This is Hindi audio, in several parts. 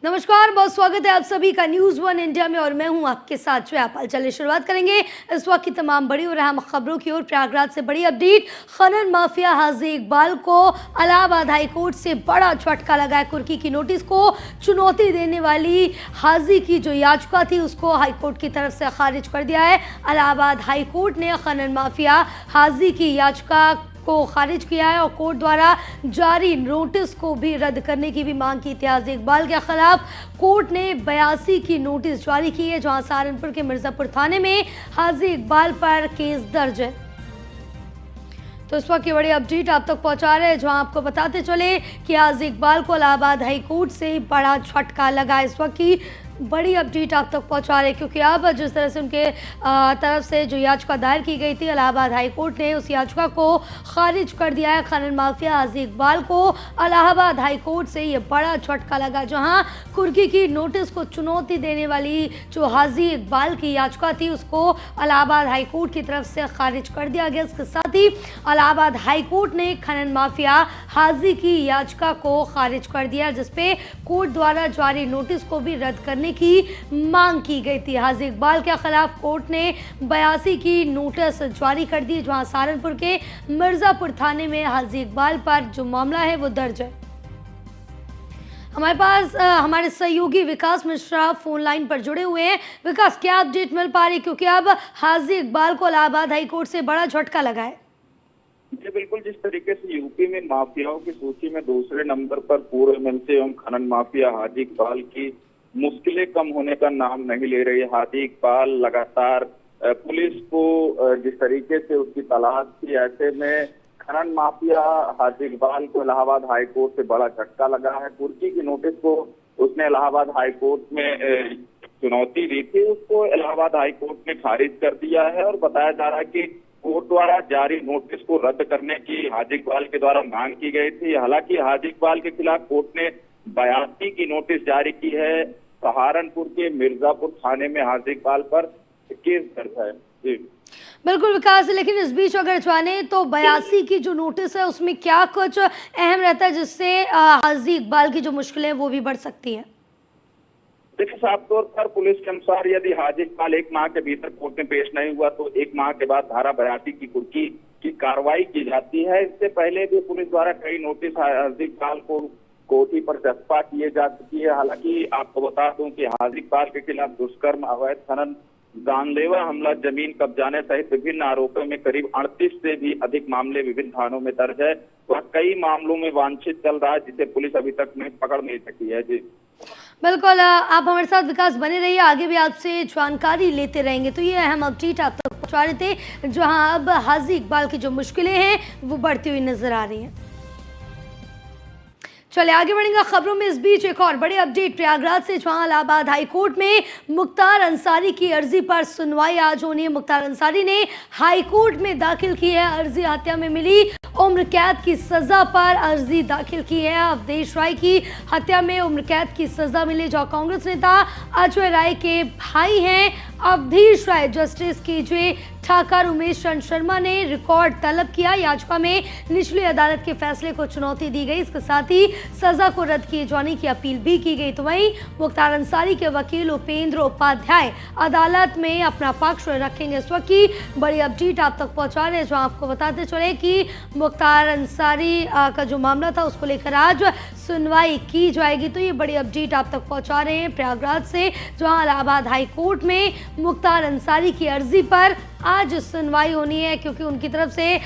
नमस्कार, बहुत स्वागत है आप सभी का न्यूज़ वन इंडिया में और मैं हूं आपके साथ श्वेता। चलिए शुरुआत करेंगे इस वक्त की तमाम बड़ी और अहम खबरों की ओर। प्रयागराज से बड़ी अपडेट। खनन माफिया हाजी इकबाल को इलाहाबाद हाई कोर्ट से बड़ा झटका लगा है। कुर्की की नोटिस को चुनौती देने वाली हाजी की जो याचिका थी उसको हाई कोर्ट की तरफ से खारिज कर दिया है। इलाहाबाद हाई कोर्ट ने खनन माफिया हाजी की याचिका को खारिज किया है और कोर्ट द्वारा जारी नोटिस को भी रद्द करने की भी मांग की थी। हाजी इकबाल के खिलाफ कोर्ट ने 82 की नोटिस जारी की है, जहां सहारनपुर के मिर्जापुर थाने में हाजी इकबाल पर केस दर्ज है। तो इस वक्त की बड़ी अपडेट आप तक पहुंचा रहे हैं, जहां आपको बताते चले कि हाजी इकबाल को इलाहाबाद हाई कोर्ट से बड़ा झटका लगा। इस वक्त की बड़ी अपडेट आप तक पहुंचा रहे हैं, क्योंकि अब जिस तरह से उनके तरफ से जो याचिका दायर की गई थी, इलाहाबाद हाई कोर्ट ने उस याचिका को खारिज कर दिया है। खनन माफिया हाजी इकबाल को इलाहाबाद हाई कोर्ट से ये बड़ा झटका लगा, जहां कुर्की की नोटिस को चुनौती देने वाली जो हाजी इकबाल की याचिका थी उसको इलाहाबाद हाई कोर्ट की तरफ से खारिज कर दिया गया। इसके साथ ही इलाहाबाद हाई कोर्ट ने खनन माफिया हाजी की याचिका को खारिज कर दिया, जिसपे कोर्ट द्वारा जारी नोटिस को भी रद्द करने की मांग की गई थी। हाजी इकबाल के खिलाफ कोर्ट ने 82 की नोटिस जारी कर दी, जहां सहारनपुर के मिर्जापुर थाने में हाजी इकबाल पर जो मामला है वो दर्ज है। हमारे पास हमारे सहयोगी विकास मिश्रा फोन लाइन पर जुड़े हुए हैं। विकास, क्या अपडेट मिल पा रही, क्योंकि अब हाजी इकबाल को इलाहाबाद हाई कोर्ट से बड़ा झटका लगा है? जी बिल्कुल, जिस तरीके से यूपी में माफियाओं की सूची में दूसरे नंबर पर पूर्व एमएलसी एवं खनन माफिया हाजी इकबाल की मुश्किलें कम होने का नाम नहीं ले रही। हाजी इकबाल लगातार पुलिस को जिस तरीके से उसकी तलाश थी, ऐसे में खनन माफिया हाजी इकबाल को इलाहाबाद हाई कोर्ट से बड़ा झटका लगा है। कुर्की की नोटिस को उसने इलाहाबाद हाई कोर्ट में चुनौती दी थी, उसको इलाहाबाद हाई कोर्ट ने खारिज कर दिया है और बताया जा रहा है कि कोर्ट द्वारा जारी नोटिस को रद्द करने की हाजी इकबाल के द्वारा मांग की गई थी। हालांकि हाजी इकबाल के खिलाफ कोर्ट ने 82 की नोटिस जारी की है। सहारनपुर के मिर्जापुर थाने में हाजी इकबाल पर केस दर्ज है। जी बिल्कुल विकास, लेकिन इस बीच अगर जाने तो 82 की जो नोटिस है उसमें क्या कुछ अहम रहता है जिससे हाजी इकबाल की जो मुश्किलें हैं वो भी बढ़ सकती हैं? देखिए, साफ तौर पर पुलिस के अनुसार यदि हाजी इकबाल 1 माह के भीतर कोर्ट में पेश नहीं हुआ तो 1 माह के बाद धारा 82 की कुर्की की कार्रवाई की जाती है। इससे पहले भी पुलिस द्वारा कई नोटिस हाजी इकबाल को कोठी पर चस्पा किए जा चुकी है। हालांकि आपको बता दूं कि हाजी इकबाल के खिलाफ दुष्कर्म, अवैध खनन, जानलेवा हमला, जमीन कब्जाने सहित विभिन्न आरोपों में करीब 38 से भी अधिक मामले विभिन्न थानों में दर्ज है। वह कई मामलों में वांछित चल रहा है, जिसे पुलिस अभी तक नहीं पकड़ नहीं सकी है। जी बिल्कुल, आप हमारे साथ विकास बने रहिए, आगे भी आपसे जानकारी लेते रहेंगे। तो ये अहम अपडेट आप तक पहुंचा रहे थे, जहां अब हाजी इकबाल की जो मुश्किलें हैं वो बढ़ती हुई नजर आ रही हैं। चलिए आगे बढ़ेंगे खबरों में। इस बीच एक और बड़ी अपडेट प्रयागराज से, जहां इलाहाबाद हाई कोर्ट में मुख्तार अंसारी की अर्जी पर सुनवाई आज होनी है। मुख्तार अंसारी ने हाई कोर्ट में दाखिल की है अर्जी। हत्या में मिली उम्र कैद की सजा पर अर्जी दाखिल की है। अवधेश राय की हत्या में उम्र कैद की सजा मिली, जो कांग्रेस नेता अजय राय के भाई हैं अवधेश राय। जस्टिस केजे ठाकर उमेश चंद शर्मा ने रिकॉर्ड तलब किया। याचिका में निचली अदालत के फैसले को चुनौती दी गई। इसके साथ ही सजा को रद्द किए जाने की अपील भी की गई। तो वहीं मुख्तार अंसारी के वकील उपेंद्र उपाध्याय अदालत में अपना पक्ष रखेंगे। इस वक्त की बड़ी अपडेट आप तक पहुंचा रहे हैं, जो आपको बताते चले कि मुख्तार अंसारी का जो मामला था उसको लेकर आज सुनवाई की जाएगी। तो ये बड़ी अपडेट आप तक पहुंचा रहे हैं प्रयागराज से, जहां इलाहाबाद हाई कोर्ट में मुख्तार अंसारी की अर्जी पर आज सुनवाई होनी है, क्योंकि उनकी तरफ से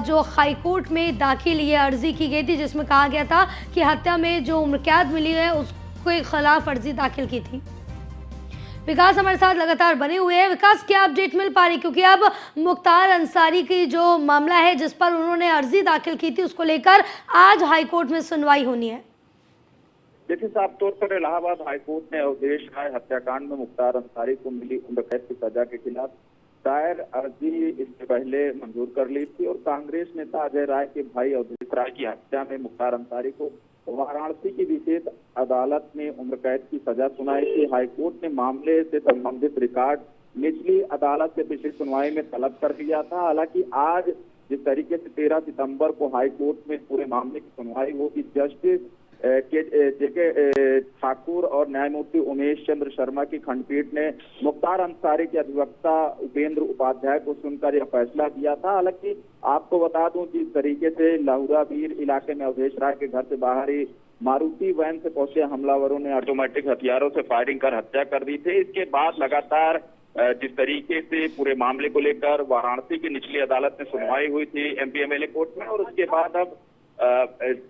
जो हाई कोर्ट में दाखिल ये अर्जी की गई थी, जिसमें कहा गया था कि हत्या में जो उम्र कैद मिली है उसके खिलाफ अर्जी दाखिल की थी। विकास हमारे साथ लगातार बने हुए हैं। विकास, क्या अपडेट मिल पा रही, क्योंकि अब मुख्तार अंसारी की जो मामला है जिस पर उन्होंने अर्जी दाखिल की थी उसको लेकर आज हाई कोर्ट में सुनवाई होनी है? देखिए, साफ तौर पर इलाहाबाद हाई कोर्ट ने अवधेश राय हत्याकांड में मुख्तार अंसारी को मिली उम्र कैद की सजा के खिलाफ दायर अर्जी इससे पहले मंजूर कर ली थी और कांग्रेस नेता अजय राय के भाई अवधेश राय की हत्या में मुख्तार अंसारी को वाराणसी की विशेष अदालत ने उम्र कैद की सजा सुनाई थी। हाईकोर्ट ने मामले से संबंधित रिकॉर्ड निचली अदालत से पिछली सुनवाई में तलब कर लिया था। हालांकि आज जिस तरीके से 13 सितंबर को हाई कोर्ट में पूरे मामले की सुनवाई होगी, जस्टिस जेके ठाकुर और न्यायमूर्ति उमेश चंद्र शर्मा की खंडपीठ ने मुख्तार अंसारी के अधिवक्ता उपेंद्र उपाध्याय को सुनकर यह फैसला दिया था। हालांकि आपको बता दूं कि इस तरीके से लाहुरा बीर इलाके में अवधेश राय के घर से बाहर ही मारुति वैन से पहुंचे हमलावरों ने ऑटोमेटिक हथियारों से फायरिंग कर हत्या कर दी थी। इसके बाद लगातार जिस तरीके से पूरे मामले को लेकर वाराणसी की निचली अदालत में सुनवाई हुई थी एमपी एमएलए कोर्ट में, और उसके बाद अब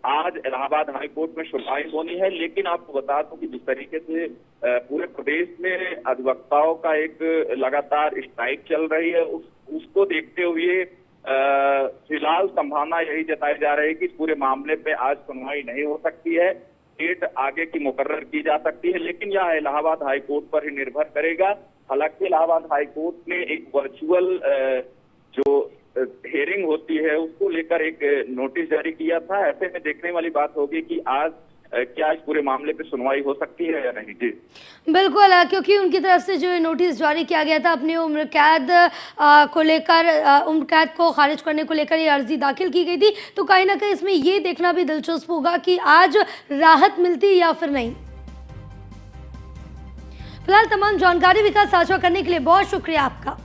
आज इलाहाबाद हाई कोर्ट में सुनवाई होनी है। लेकिन आपको बता दूं कि जिस तरीके से पूरे प्रदेश में अधिवक्ताओं का एक लगातार स्ट्राइक चल रही है, उसको देखते हुए फिलहाल संभावना यही जताई जा रही है कि पूरे मामले पे आज सुनवाई नहीं हो सकती है, डेट आगे की मुकर्रर की जा सकती है, लेकिन यह इलाहाबाद हाई कोर्ट पर ही निर्भर करेगा। हालांकि इलाहाबाद हाई कोर्ट ने एक वर्चुअल जो हियरिंग होती है उसको लेकर एक नोटिस जारी किया था। ऐसे में देखने वाली बात होगी कि आज क्या इस पूरे मामले पे सुनवाई हो सकती है या नहीं। जी बिल्कुल, क्योंकि उनकी तरफ से जो नोटिस जारी किया गया था अपनी उम्र कैद को लेकर, उम्र कैद को खारिज करने को लेकर ये अर्जी दाखिल की गई थी, तो कहीं ना कहीं इसमें ये देखना भी दिलचस्प होगा कि आज राहत मिलती या फिर नहीं। फिलहाल तमाम जानकारी विकास साझा करने के लिए बहुत शुक्रिया आपका।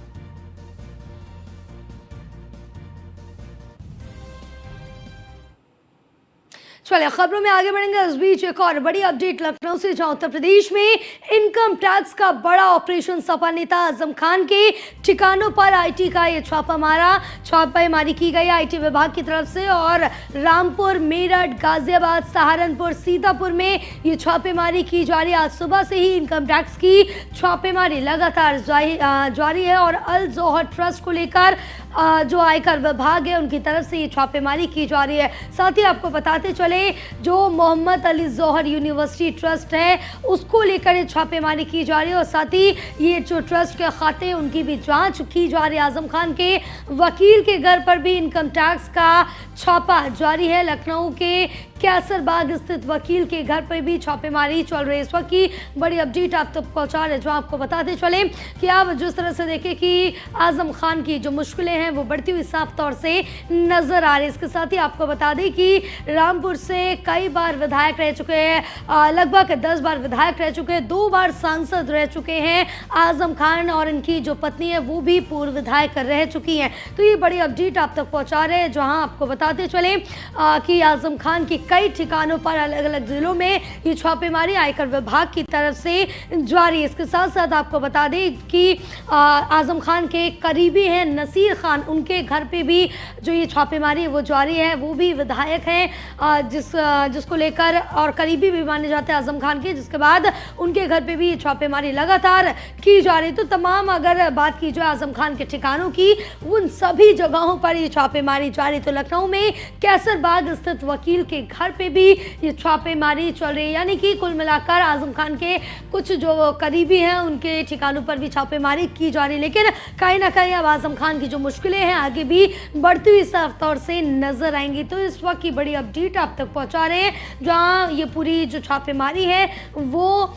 चलिए खबरों में आगे बढ़ेंगे। इस बीच एक और बड़ी अपडेट लखनऊ से, जहां उत्तर प्रदेश में इनकम टैक्स का बड़ा ऑपरेशन सपा नेता आजम खान के ठिकानों पर आईटी का ये छापेमारी की गई आईटी विभाग की तरफ से, और रामपुर, मेरठ, गाजियाबाद, सहारनपुर, सीतापुर में ये छापेमारी की जा रही है। आज सुबह से ही इनकम टैक्स की छापेमारी लगातार जारी है, और अल जोहर ट्रस्ट को लेकर जो आयकर विभाग है उनकी तरफ से ये छापेमारी की जा रही है। साथ ही आपको बताते चले जो मोहम्मद अली जोहर यूनिवर्सिटी ट्रस्ट है उसको लेकर ये छापेमारी की जा रही है, और साथ ही ये जो ट्रस्ट के खाते उनकी भी जांच की जा रही है। आजम खान के वकील के घर पर भी इनकम टैक्स का छापा जारी है। लखनऊ के कैसरबाग स्थित वकील के घर पर भी छापेमारी चल रही है। इस वक्त की बड़ी अपडेट आप तक पहुंचा रहे, जो आपको बताते चले कि आप जिस तरह से देखें कि आजम खान की जो मुश्किलें हैं वो बढ़ती हुई साफ तौर से नजर आ रही है। इसके साथ ही आपको बता दें कि रामपुर से कई बार विधायक रह चुके हैं, लगभग 10 बार विधायक रह चुके हैं, 2 बार सांसद रह चुके हैं आजम खान, और इनकी जो पत्नी है वो भी पूर्व विधायक रह चुकी हैं। तो ये बड़ी अपडेट आप तक पहुंचा रहे हैं, जहां आपको बताते चले कि आजम खान की कई ठिकानों पर अलग अलग जिलों में ये छापेमारी आयकर विभाग की तरफ से जारी है। इसके साथ साथ आपको बता दें कि आजम खान के करीबी हैं नसीर खान, उनके घर पे भी जो ये छापेमारी है वो जारी है। वो भी विधायक हैं जिसको लेकर, और करीबी भी माने जाते हैं आजम खान के, जिसके बाद उनके घर पे भी ये छापेमारी लगातार की जा रही। तो तमाम अगर बात की जाए आजम खान के ठिकानों की, उन सभी जगहों पर ये छापेमारी जारी। तो लखनऊ में कैसरबाग स्थित वकील के घर पे भी ये छापेमारी चल रही है, यानी कि कुल मिलाकर आजम खान के कुछ जो करीबी हैं उनके ठिकानों पर भी छापेमारी की जा रही है। लेकिन कहीं ना कहीं अब आजम खान की जो मुश्किलें हैं आगे भी बढ़ती हुई साफ तौर से नजर आएंगी। तो इस वक्त की बड़ी अपडेट आप तक पहुंचा रहे हैं, जहां ये पूरी जो छापेमारी है वो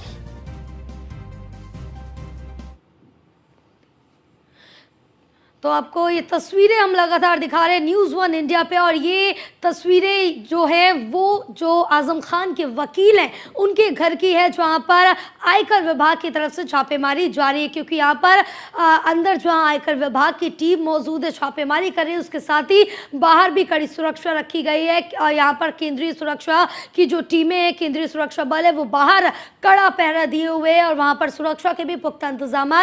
तो आपको ये तस्वीरें हम लगातार दिखा रहे हैं न्यूज़ 1 इंडिया पे, और ये तस्वीरें जो है वो जो आजम खान के वकील हैं उनके घर की है, जहाँ पर आयकर विभाग की तरफ से छापेमारी जारी है। क्योंकि यहाँ पर अंदर जहाँ आयकर विभाग की टीम मौजूद है छापेमारी कर रही है, उसके साथ ही बाहर भी कड़ी सुरक्षा रखी गई है। यहाँ पर केंद्रीय सुरक्षा की जो टीमें हैं, केंद्रीय सुरक्षा बल है, वो बाहर कड़ा पहरा दिए हुए हैं, और वहाँ पर सुरक्षा के भी पुख्ता इंतजाम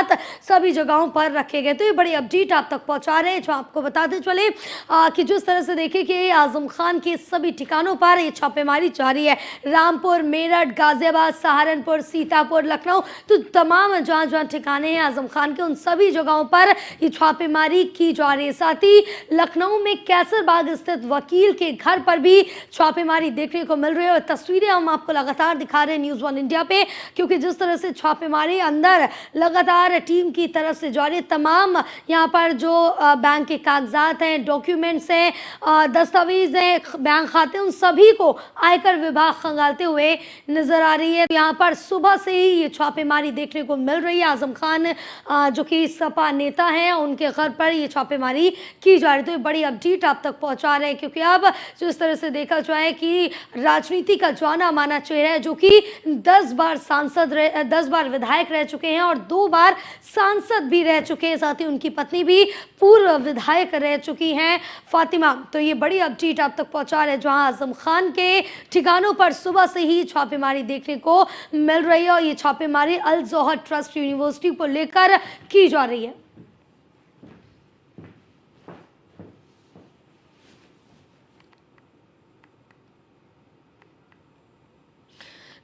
सभी जगहों पर रखे गए। तो ये बड़ी अपडेट आप तक पहुंचा रहे हैं, जो आपको बताते चले कि जिस तरह से देखें कि आजम खान के सभी ठिकानों पर ये छापेमारी जारी है। रामपुर, मेरठ, गाजियाबाद, सहारनपुर, सीतापुर, लखनऊ, तो तमाम जहां जहां ठिकाने हैं आजम खान के, उन सभी जगहों पर ये छापेमारी की जा रही है। साथ ही लखनऊ में कैसरबाग स्थित वकील के घर पर भी छापेमारी देखने को मिल रही है, और तस्वीरें हम आपको लगातार दिखा रहे हैं न्यूज़ 1 इंडिया पे, क्योंकि जिस तरह से छापेमारी अंदर लगातार टीम की तरफ से जारी, तमाम यहाँ पर जो बैंक के कागजात हैं, डॉक्यूमेंट्स हैं, दस्तावेज हैं, बैंक खाते, उन सभी को आयकर विभाग खंगालते हुए नजर आ रही है। यहाँ पर सुबह से ही ये छापेमारी देखने को मिल रही है। आजम खान जो कि सपा नेता हैं, उनके घर पर ये छापेमारी की जा रही है। तो ये बड़ी अपडेट आप तक पहुंचा रहे हैं, क्योंकि अब जो इस तरह से देखा जाए कि राजनीति का जाना माना चेहरा है, जो कि 10 बार सांसद 10 बार विधायक रह चुके हैं और 2 बार सांसद भी रह चुके हैं, साथ ही उनकी पत्नी भी पूर्व विधायक रह चुकी हैं, फातिमा। तो ये बड़ी अपडेट आप तक पहुंचा रहे हैं, जहां आजम खान के ठिकानों पर सुबह से ही छापेमारी देखने को मिल रही है और ये छापेमारी अल जौहर ट्रस्ट यूनिवर्सिटी को लेकर की जा रही है।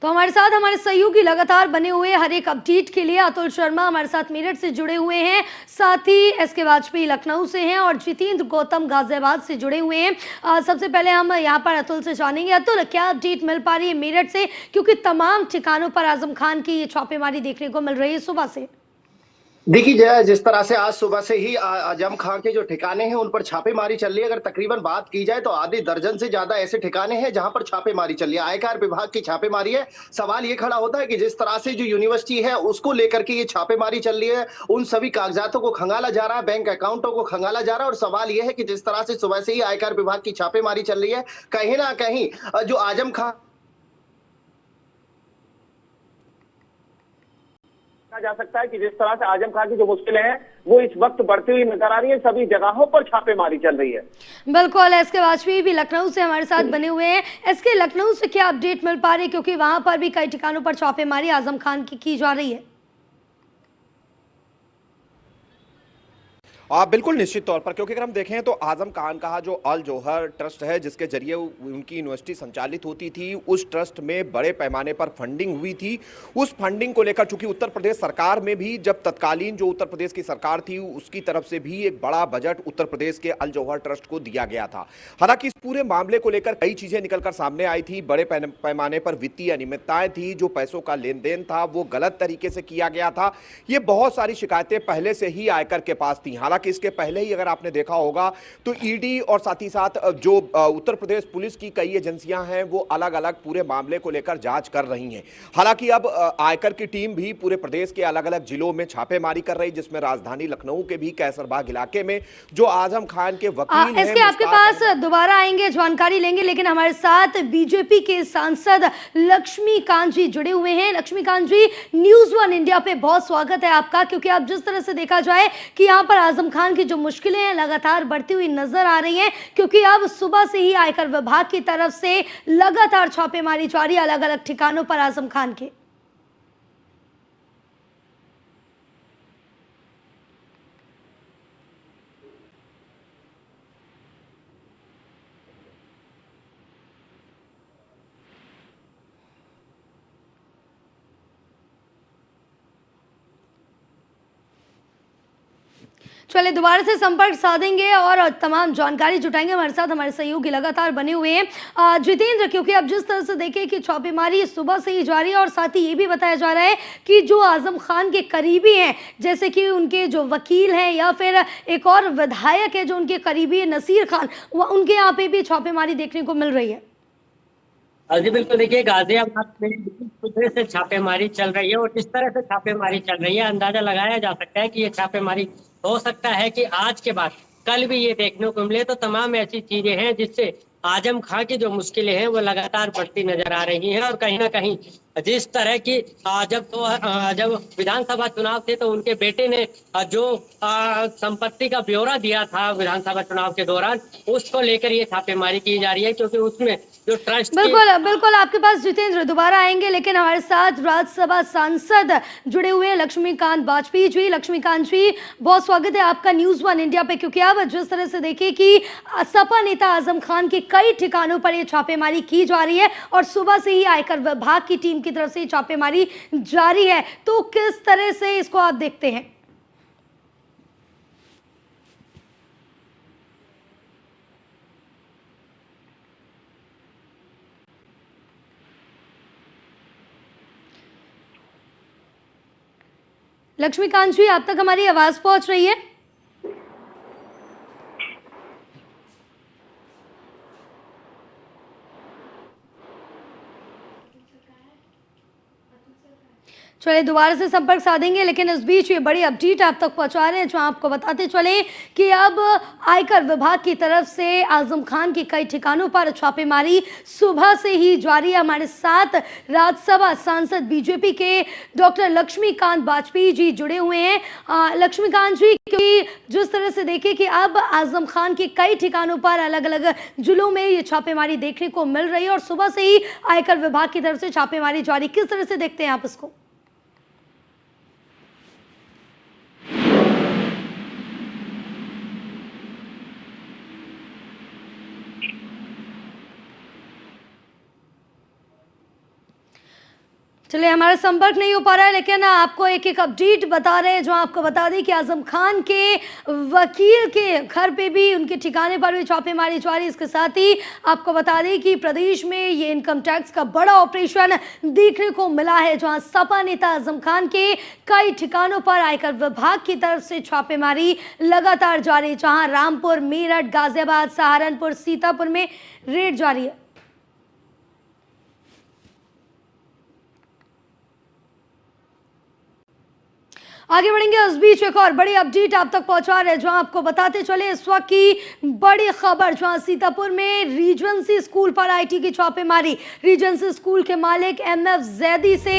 तो हमारे साथ हमारे सहयोगी लगातार बने हुए हर एक अपडेट के लिए अतुल शर्मा हमारे साथ मेरठ से जुड़े हुए हैं, साथ ही एसके वाजपेयी लखनऊ से हैं और जितेंद्र गौतम गाजियाबाद से जुड़े हुए हैं। सबसे पहले हम यहाँ पर अतुल से जानेंगे। अतुल, क्या अपडेट मिल पा रही है मेरठ से, क्योंकि तमाम ठिकानों पर आजम खान की ये छापेमारी देखने को मिल रही है सुबह से? देखिए जय, जिस तरह से आज सुबह से ही आजम खां के जो ठिकाने हैं उन पर छापेमारी चल रही है। अगर तकरीबन बात की जाए तो आधे दर्जन से ज्यादा ऐसे ठिकाने हैं जहां पर छापेमारी चल रही है। आयकर विभाग की छापेमारी है। सवाल ये खड़ा होता है कि जिस तरह से जो यूनिवर्सिटी है उसको लेकर के ये छापेमारी चल रही है, उन सभी कागजातों को खंगाला जा रहा है, बैंक अकाउंटों को खंगाला जा रहा है। और सवाल ये है कि जिस तरह से सुबह से ही आयकर विभाग की छापेमारी चल रही है, कहीं ना कहीं जो आजम खां जा सकता है कि जिस तरह से आजम खान की जो मुश्किलें हैं वो इस वक्त बढ़ती हुई नजर आ रही है। सभी जगहों पर छापेमारी चल रही है। बिल्कुल, एसके वाजपेयी भी लखनऊ से हमारे साथ बने हुए हैं। एसके, लखनऊ से क्या अपडेट मिल पा रही है, क्योंकि वहां पर भी कई ठिकानों पर छापेमारी आजम खान की जा रही है? बिल्कुल निश्चित तौर पर, क्योंकि अगर हम देखें तो आजम खान का जो अल जौहर ट्रस्ट है, जिसके जरिए उनकी यूनिवर्सिटी संचालित होती थी, उस ट्रस्ट में बड़े पैमाने पर फंडिंग हुई थी। उस फंडिंग को लेकर चूंकि उत्तर प्रदेश सरकार में भी, जब तत्कालीन जो उत्तर प्रदेश की सरकार थी उसकी तरफ से भी एक बड़ा बजट उत्तर प्रदेश के अल जौहर ट्रस्ट को दिया गया था। हालांकि इस पूरे मामले को लेकर कई चीजें निकलकर सामने आई थी। बड़े पैमाने पर वित्तीय अनियमितताएं थी, जो पैसों का लेन देन था वो गलत तरीके से किया गया था। ये बहुत सारी शिकायतें पहले से ही आयकर के पास थी। हालांकि इसके पहले ही अगर आपने देखा होगा तो ईडी और साथ ही साथ जो उत्तर प्रदेश पुलिस की कई एजेंसियां हैं वो अलग अलग पूरे मामले को लेकर जांच कर रही हैं। हालांकि अब आयकर की टीम भी पूरे प्रदेश के अलग अलग जिलों में छापेमारी कर रही, जिसमें राजधानी लखनऊ के भी कैसरबाग इलाके में जो आजम खान के वकील हैं, इसके आपके पास दोबारा आएंगे, जानकारी लेंगे, लेकिन हमारे साथ बीजेपी के सांसद लक्ष्मीकांत जी जुड़े हुए हैं। लक्ष्मीकांत जी, न्यूज़ 1 इंडिया पे बहुत स्वागत है आपका, क्योंकि अब जिस तरह से देखा जाए कि यहाँ पर आजम खान की जो मुश्किलें हैं लगातार बढ़ती हुई नजर आ रही हैं, क्योंकि अब सुबह से ही आयकर विभाग की तरफ से लगातार छापेमारी जारी अलग अलग ठिकानों पर आजम खान के। चलिए दोबारा से संपर्क साधेंगे और तमाम जानकारी जुटाएंगे। हमारे साथ हमारे सहयोगी लगातार बने हुए हैं। जितेंद्र, क्योंकि अब जिस तरह से देखें कि छापेमारी सुबह से ही जारी है और साथ ही ये भी बताया जा रहा है कि जो आजम खान के करीबी हैं, जैसे कि उनके जो वकील हैं या फिर एक और विधायक है जो उनके करीबी है नसीर खान, उनके यहाँ पे भी छापेमारी देखने को मिल रही है। जी बिल्कुल, देखिए गाजियाबाद में सुबह से छापेमारी चल रही है और जिस तरह से छापेमारी चल रही है अंदाजा लगाया जा सकता है कि ये छापेमारी हो सकता है कि आज के बाद कल भी ये देखने को मिले। तो तमाम ऐसी चीजें हैं जिससे आजम खां की जो मुश्किलें हैं वो लगातार बढ़ती नजर आ रही हैं। और कहीं ना कहीं जिस तरह की जब विधानसभा चुनाव थे तो उनके बेटे ने जो संपत्ति का ब्यौरा दिया था विधानसभा चुनाव के दौरान, उसको लेकर ये छापेमारी की जा रही है, क्योंकि उसमें जो ट्रस्ट बिल्कुल आपके पास जितेंद्र दोबारा आएंगे, लेकिन हमारे साथ राज्यसभा सांसद जुड़े हुए हैं लक्ष्मीकांत वाजपेयी जी। लक्ष्मीकांत जी, बहुत स्वागत है आपका न्यूज़ 1 इंडिया पे, क्योंकि आप जिस तरह से देखिए कि सपा नेता आजम खान के कई ठिकानों पर ये छापेमारी की जा रही है और सुबह से ही आयकर विभाग की टीम की तरफ से छापेमारी जारी है, तो किस तरह से इसको आप देखते हैं? लक्ष्मीकांत जी, आप तक हमारी आवाज पहुंच रही है? चलिए दोबारा से संपर्क साधेंगे, लेकिन इस बीच ये बड़ी अपडेट आप तक पहुंचा रहे हैं, जो आपको बताते चले कि अब आयकर विभाग की तरफ से आजम खान के कई ठिकानों पर छापेमारी सुबह से ही जारी है। हमारे साथ राज्यसभा सांसद बीजेपी के डॉक्टर लक्ष्मीकांत वाजपेयी जी जुड़े हुए हैं। लक्ष्मीकांत जी, क्योंकि जिस तरह से देखें कि अब आजम खान के कई ठिकानों पर अलग अलग जिलों में ये छापेमारी देखने को मिल रही है और सुबह से ही आयकर विभाग की तरफ से छापेमारी जारी, किस तरह से देखते हैं आप इसको? चलिए हमारा संपर्क नहीं हो पा रहा है, लेकिन आपको एक एक अपडेट बता रहे हैं, जो आपको बता दें कि आजम खान के वकील के घर पे भी, उनके ठिकाने पर भी छापेमारी जारी। इसके साथ ही आपको बता दें कि प्रदेश में ये इनकम टैक्स का बड़ा ऑपरेशन देखने को मिला है, जहां सपा नेता आजम खान के कई ठिकानों पर आयकर विभाग की तरफ से छापेमारी लगातार जारी, जहाँ रामपुर, मेरठ, गाजियाबाद, सहारनपुर, सीतापुर में रेड जारी है। आगे बढ़ेंगे, उस बीच एक और बड़ी अपडेट आप तक पहुंचा रहे हैं, जो आपको बताते चले इस वक्त की बड़ी खबर, जहां सीतापुर में रीजेंसी स्कूल पर आईटी की छापेमारी। रीजेंसी स्कूल के मालिक एमएफ जैदी से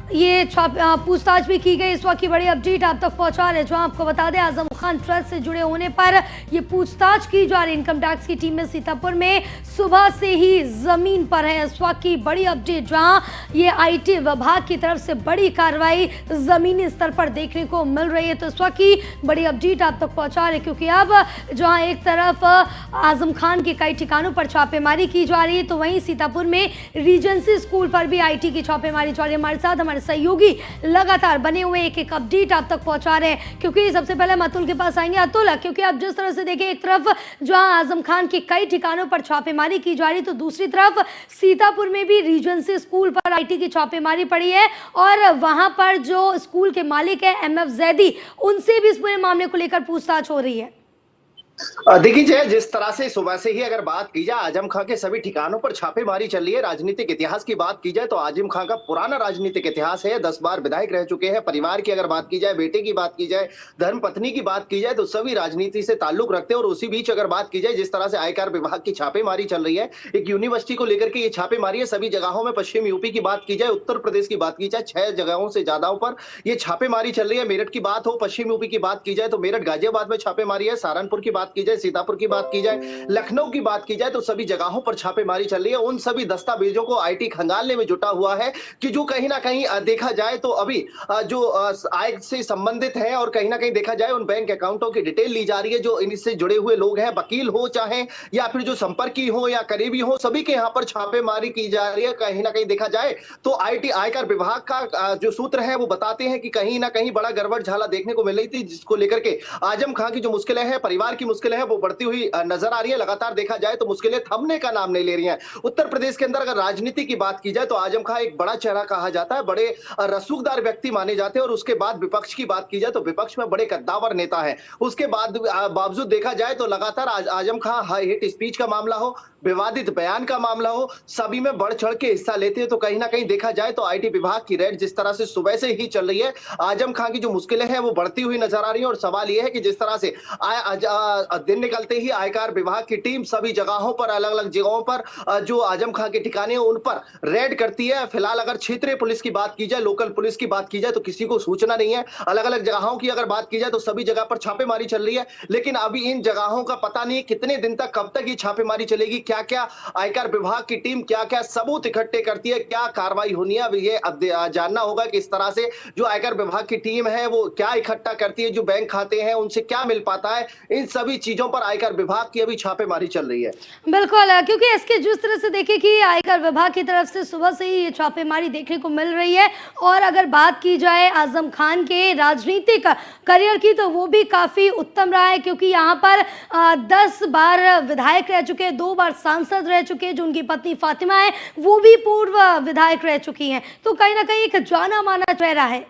ये पूछताछ भी की गई। इस वक्त की बड़ी अपडेट आप तक पहुंचा रहे हैं, जो आपको बता दें आजम खान ट्रस्ट से जुड़े होने पर ये पूछताछ की जा रही। इनकम टैक्स की टीम में सीतापुर में सुबह से ही जमीन पर है। इस वक्त की बड़ी अपडेट, जहां ये आईटी विभाग की तरफ से बड़ी कार्रवाई जमीनी स्तर पर देखने को मिल रही है। तो इस वक्त की बड़ी अपडेट आप तक पहुंचा रहे, क्योंकि अब जहां एक तरफ आजम खान के कई ठिकानों पर छापेमारी की जा रही है, तो वहीं सीतापुर में रीजेंसी स्कूल पर भी आईटी की छापेमारी जा रही है। हमारे साथ सहयोगी लगातार बने हुए एक एक अपडेट आप तक पहुंचा रहे हैं, क्योंकि सबसे पहले हम अतुल के पास आएंगे। अतुल, क्योंकि आप जिस तरह से देखें, एक तरफ जहां आजम खान के कई ठिकानों पर छापेमारी की जा रही, तो दूसरी तरफ सीतापुर में भी रीजेंसी स्कूल पर आईटी की छापेमारी पड़ी है और वहां पर जो स्कूल के मालिक है एमएफ जैदी, उनसे भी इस पूरे मामले को लेकर पूछताछ हो रही है। देखिए जय, जिस तरह से सुबह से ही अगर बात की जाए, आजम खां के सभी ठिकानों पर छापेमारी चल रही है। राजनीतिक इतिहास की बात की जाए तो आजम खां का पुराना राजनीतिक इतिहास है, 10 बार विधायक रह चुके हैं। परिवार की अगर बात की जाए, बेटे की बात की जाए, धर्म पत्नी की बात की जाए, तो सभी राजनीति से ताल्लुक रखते हैं। और उसी बीच अगर बात की जाए, जिस तरह से आयकर विभाग की छापेमारी चल रही है, एक यूनिवर्सिटी को लेकर के ये छापेमारी है सभी जगहों में। पश्चिम यूपी की बात की जाए, उत्तर प्रदेश की बात की जाए, 6 जगहों से ज्यादा पर ये छापेमारी चल रही है। मेरठ की बात हो, पश्चिम यूपी की बात की जाए तो मेरठ गाजियाबाद में छापेमारी है। सहारनपुर की बात की जाए, सीतापुर की बात की जाए, लखनऊ की बात की जाए, तो सभी जगहों पर छापेमारी चल रही है। उन सभी दस्तावेजों को आईटी खंगालने में जुटा हुआ है कि जो कहीं ना कहीं देखा जाए तो अभी जो आय से संबंधित है, और कहीं ना कहीं देखा जाए उन बैंक अकाउंटों की डिटेल ली जा रही है जो इनसे जुड़े हुए लोग हैं, वकील हो चाहे या फिर जो संपर्की हो या करीबी हो, सभी के यहाँ पर छापेमारी की जा रही है। कहीं ना कहीं देखा जाए तो आईटी आयकर विभाग का जो सूत्र है वो बताते हैं कि कहीं ना कहीं बड़ा गड़बड़ झाला देखने को मिल रही थी, जिसको लेकर के आजम खां की जो मुश्किलें हैं, परिवार की मुश्किलें हैं, वो बढ़ती हुई नजर आ रही है। लगातार देखा जाए तो मुश्किलें थमने का नाम नहीं ले रही हैं। उत्तर प्रदेश के अंदर अगर राजनीति की बात की जाए तो आजम खां एक बड़ा चेहरा कहा जाता है, बड़े रसूखदार व्यक्ति माने जाते हैं। और उसके बाद विपक्ष की बात की जाए तो विपक्ष में बड़े कद्दावर नेता है। उसके बाद बावजूद देखा जाए तो लगातार आजम खां हेट स्पीच का मामला हो, विवादित बयान का मामला हो, सभी में बढ़ चढ़ के हिस्सा लेते हैं। तो कहीं ना कहीं देखा जाए तो आईटी विभाग की रेड जिस तरह से सुबह से ही चल रही है, आजम खां की जो मुश्किलें हैं वो बढ़ती हुई नजर आ रही है। और सवाल यह है कि जिस तरह से दिन निकलते ही आयकर विभाग की टीम सभी जगहों पर, अलग अलग जगहों पर जो आजम खां के ठिकाने हैं उन पर रेड करती है। फिलहाल अगर क्षेत्रीय पुलिस की बात की जाए, लोकल पुलिस की बात की जाए, तो किसी को सूचना नहीं है। अलग अलग जगहों की अगर बात की जाए तो सभी जगह पर छापेमारी चल रही है, लेकिन अभी इन जगहों का पता नहीं कितने दिन तक, कब तक ये छापेमारी चलेगी, क्या क्या आयकर विभाग की टीम क्या क्या सबूत इकट्ठे करती है, क्या कार्रवाई होनी है, अब ये जानना होगा कि इस तरह से जो आयकर विभाग की टीम है वो क्या इकट्ठा करती है, जो बैंक खाते हैं उनसे क्या मिल पाता है। इन सभी चीजों पर आयकर विभाग की अभी छापेमारी चल रही है। बिल्कुल, क्योंकि इसके जिस तरह से देखें कि आयकर विभाग की तरफ से सुबह से ही ये छापेमारी देखने को मिल रही है। और अगर बात की जाए आजम खान के राजनीतिक करियर की, तो वो भी काफ़ी उत्तम रहा है, क्योंकि यहाँ पर 10 बार विधायक रह चुके हैं, 2 बार सांसद रह चुके हैं। जो उनकी पत्नी फातिमा है वो भी पूर्व विधायक रह चुकी हैं, तो कहीं ना कहीं एक जाना माना चेहरा है।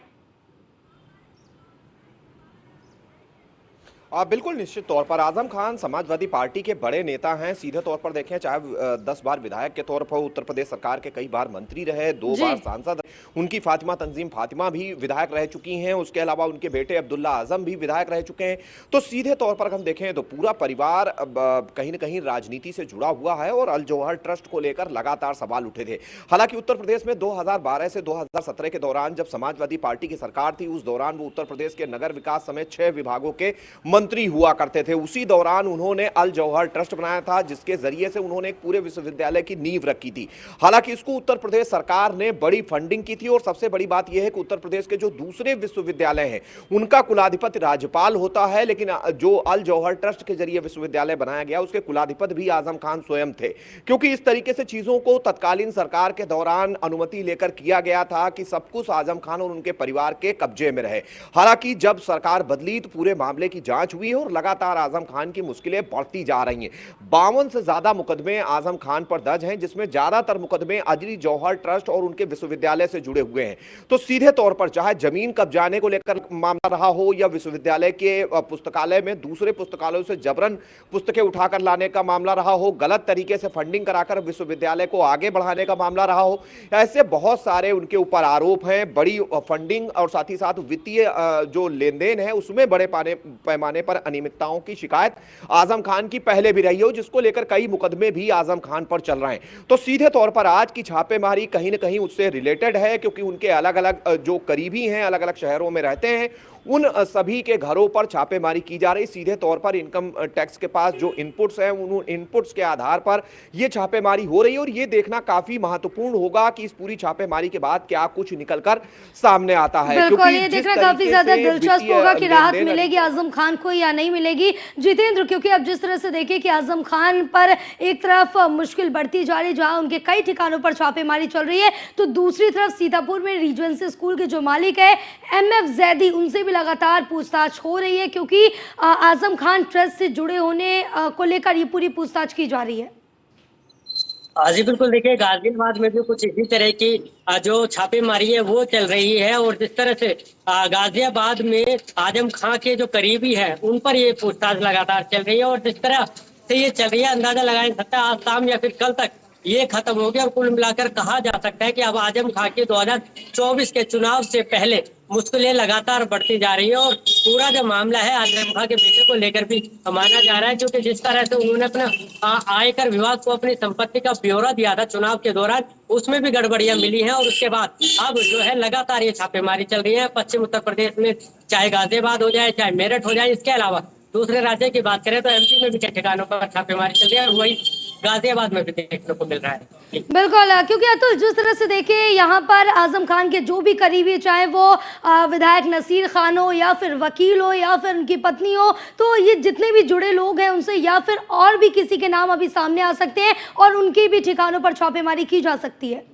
बिल्कुल निश्चित तौर पर आजम खान समाजवादी पार्टी के बड़े नेता हैं। सीधे तौर पर देखें, चाहे 10 बार विधायक के तौर पर उत्तर प्रदेश सरकार के कई बार मंत्री रहे, 2 बार सांसद, उनकी फातिमा तंजीम फातिमा भी विधायक रह चुकी हैं, उसके अलावा उनके बेटे अब्दुल्ला आजम भी विधायक रह चुके हैं। तो सीधे तौर पर हम देखें तो पूरा परिवार कहीं न कहीं राजनीति से जुड़ा हुआ है और अल जौहर ट्रस्ट को लेकर लगातार सवाल उठे थे। हालांकि उत्तर प्रदेश में 2012 से 2017 के दौरान जब समाजवादी पार्टी की सरकार थी, उस दौरान वो उत्तर प्रदेश के नगर विकास समेत 6 विभागों के मंत्री हुआ करते थे। उसी दौरान उन्होंने अल जौहर ट्रस्ट बनाया था, जिसके जरिए से उन्होंने एक पूरे विश्वविद्यालय की नींव रखी थी। हालांकि इसको उत्तर प्रदेश सरकार ने बड़ी फंडिंग की थी और सबसे बड़ी बात यह है कि उत्तर प्रदेश के जो दूसरे विश्वविद्यालय हैं उनका कुलाधिपति राज्यपाल होता है, लेकिन जो अल जौहर ट्रस्ट के जरिए विश्वविद्यालय बनाया गया उसके कुलाधिपति भी आजम खान स्वयं थे। क्योंकि इस तरीके से चीजों को तत्कालीन सरकार के दौरान अनुमति लेकर किया गया था कि सब कुछ आजम खान और उनके परिवार के कब्जे में रहे। हालांकि जब सरकार बदली तो पूरे मामले की जांच हुई और लगातार आजम खान की मुश्किलें बढ़ती जा रही हैं। 52 से ज्यादा मुकदमे आजम खान पर दर्ज हैं, जिसमें ज्यादातर मुकदमे अल जौहर ट्रस्ट और उनके विश्वविद्यालय से जुड़े हुए हैं। तो सीधे तौर पर चाहे जमीन कब्जाने को लेकर मामला रहा हो या विश्वविद्यालय के पुस्तकालय में दूसरे पुस्तकालयों से जबरन पुस्तकें उठाकर लाने का मामला रहा हो, गलत तरीके से फंडिंग कराकर विश्वविद्यालय को आगे बढ़ाने का मामला रहा हो, ऐसे बहुत सारे उनके ऊपर आरोप हैं। बड़ी फंडिंग और साथ ही साथ वित्तीय जो लेन देन है उसमें बड़े पैमाने पर अनियमितताओं की शिकायत आजम खान की पहले भी रही हो, जिसको लेकर कई मुकदमे भी आजम खान पर चल रहे हैं। तो सीधे तौर पर आज की छापेमारी कहीं न कहीं उससे रिलेटेड है, क्योंकि उनके अलग अलग जो करीबी हैं, अलग अलग शहरों में रहते हैं, उन सभी के घरों पर छापेमारी की जा रही। सीधे तौर पर इनकम टैक्स के पास जो इनपुट्स हैं उन इनपुट्स के आधार पर यह छापेमारी हो रही है और ये देखना काफी महत्वपूर्ण होगा कि इस पूरी छापेमारी के बाद क्या कुछ निकलकर सामने आता है। बिल्कुल, ये देखना काफी ज्यादा दिलचस्प होगा कि राहत मिलेगी आजम खान को या नहीं मिलेगी। जितेंद्र, क्योंकि अब जिस तरह से देखें कि आजम खान पर एक तरफ मुश्किल बढ़ती जा रही, जहां उनके कई ठिकानों पर छापेमारी चल रही है, तो दूसरी तरफ सीतापुर में रीजेंसी स्कूल के जो मालिक है MF जैदी, उनसे भी लगातार पूछताछ हो रही है, क्योंकि आजम खान ट्रस्ट से जुड़े होने को लेकर ये पूरी पूछताछ की जा रही है। जी बिल्कुल, देखिए गाजियाबाद में भी कुछ इसी तरह की जो छापेमारी है वो चल रही है और जिस तरह से गाजियाबाद में आजम खान के जो करीबी है उन पर ये पूछताछ लगातार चल रही है और जिस तरह से ये चल रही है अंदाजा लगाया जा सकता है आज शाम या फिर कल तक ये खत्म हो गया। और कुल मिलाकर कहा जा सकता है कि अब आजम खान के 2024 के चुनाव से पहले मुश्किलें लगातार बढ़ती जा रही है और पूरा जो मामला है आजम खान के बेटे को लेकर भी माना जा रहा है, क्योंकि जिस तरह से उन्होंने अपना आयकर विभाग को अपनी संपत्ति का ब्यौरा दिया था चुनाव के दौरान, उसमें भी गड़बड़ियां मिली हैं और उसके बाद अब जो है लगातार ये छापेमारी चल रही है पश्चिम उत्तर प्रदेश में, चाहे गाजियाबाद हो जाए चाहे मेरठ हो जाए। इसके अलावा दूसरे राज्य की बात करें तो MP में भी कई ठिकानों पर छापेमारी चल रही है और वही गाजियाबाद में भी देखने को मिल रहा है। बिल्कुल, क्योंकि अतुल जिस तरह से देखें यहाँ पर आजम खान के जो भी करीबी, चाहे वो विधायक नसीर खान हो या फिर वकील हो या फिर उनकी पत्नी हो, तो ये जितने भी जुड़े लोग हैं उनसे या फिर और भी किसी के नाम अभी सामने आ सकते हैं और उनके भी ठिकानों पर छापेमारी की जा सकती है।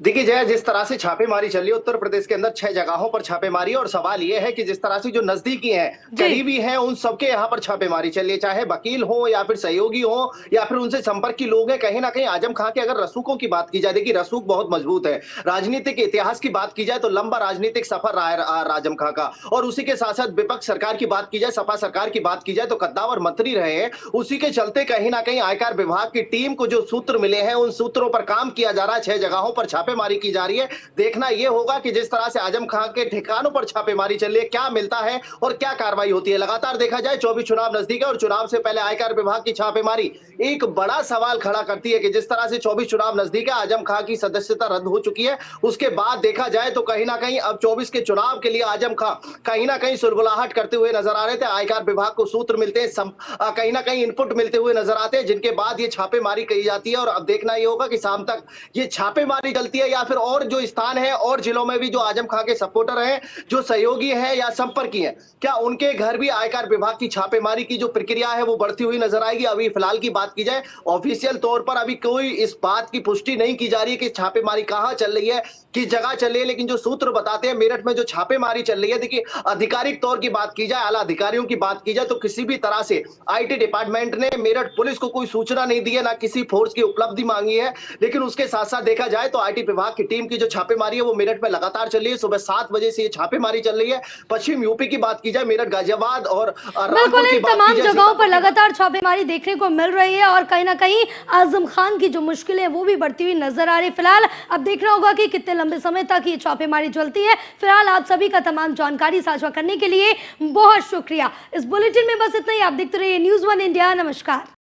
देखिए जय, जिस तरह से छापेमारी चली उत्तर प्रदेश के अंदर 6 जगहों पर छापेमारी, और सवाल यह है कि जिस तरह से जो नजदीकी हैं, करीबी हैं, उन सबके यहाँ पर छापेमारी चली है, चाहे वकील हो या फिर सहयोगी हो या फिर उनसे संपर्क की लोग हैं। कहीं ना कहीं आजम खान के अगर रसूखों की बात की जाए, देखिए रसूख बहुत मजबूत है, राजनीतिक इतिहास की बात की जाए तो लंबा राजनीतिक सफर रहा है आजम खान का, और उसी के साथ साथ विपक्ष सरकार की बात की जाए, सपा सरकार की बात की जाए तो कद्दावर मंत्री रहे हैं। उसी के चलते कहीं ना कहीं आयकर विभाग की टीम को जो सूत्र मिले हैं उन सूत्रों पर काम किया जा रहा है। 6 जगहों पर छापेमारी की जा रही है। देखना यह होगा कि जिस तरह से आजम खान के ठिकानों पर छापेमारी चल रही है, क्या मिलता है और क्या कार्रवाई होती है। लगातार देखा जाए 24 चुनाव नजदीक है और चुनाव से पहले आयकर विभाग की छापेमारी एक बड़ा सवाल खड़ा करती है कि जिस तरह से 24 चुनाव नजदीक है, आजम खान की सदस्यता रद्द हो चुकी है, उसके बाद देखा जाए तो कहीं ना कहीं अब 24 के चुनाव के लिए आजम खान कहीं ना कहीं सुलबुलाहट करते हुए नजर आ रहे थे। आयकर विभाग को सूत्र मिलते हैं, कहीं ना कहीं इनपुट मिलते हुए नजर आते हैं, जिनके बाद ये छापेमारी की जाती है। और अब देखना यह होगा कि शाम तक ये छापेमारी चलती है या फिर और जो स्थान है और जिलों में भी जो आजम खान के सपोर्टर हैं, जो सहयोगी हैं या संपर्की हैं, क्या उनके घर भी आयकर विभाग की छापेमारी की जो प्रक्रिया है वो बढ़ती हुई नजर आएगी। अभी फिलहाल की बात की जाए ऑफिशियल तौर पर अभी कोई इस बात की पुष्टि नहीं की जा रही है कि छापेमारी कहां चल रही है, किस जगह चल रही है, लेकिन जो सूत्र बताते हैं मेरठ में जो छापेमारी चल रही है, देखिए आधिकारिक तौर की बात की जाए, आला अधिकारियों की बात की जाए तो किसी भी तरह से IT डिपार्टमेंट ने मेरठ पुलिस को कोई सूचना नहीं दी है, ना किसी फोर्स की उपलब्धि मांगी है। लेकिन उसके साथ साथ देखा जाए तो IT खाद्य विभाग की टीम की जो छापेमारी है वो मेरठ में लगातार चल रही है। सुबह 7 बजे से ये छापेमारी चल रही है। पश्चिम यूपी की बात की जाए, मेरठ, गाजियाबाद और बिल्कुल, रामपुर की इन बात तमाम की जाए, जगहों पर लगातार छापेमारी देखने को मिल रही है और कहीं ना कहीं आजम खान की जो मुश्किलें हैं वो भी बढ़ती हुई नजर आ रही है। फिलहाल अब देखना होगा कि कितने लंबे समय तक ये छापेमारी चलती है। फिलहाल आप सभी का तमाम जानकारी साझा करने के लिए बहुत शुक्रिया। इस बुलेटिन में बस इतना ही। आप देखते रहिए न्यूज़ 1 इंडिया। नमस्कार।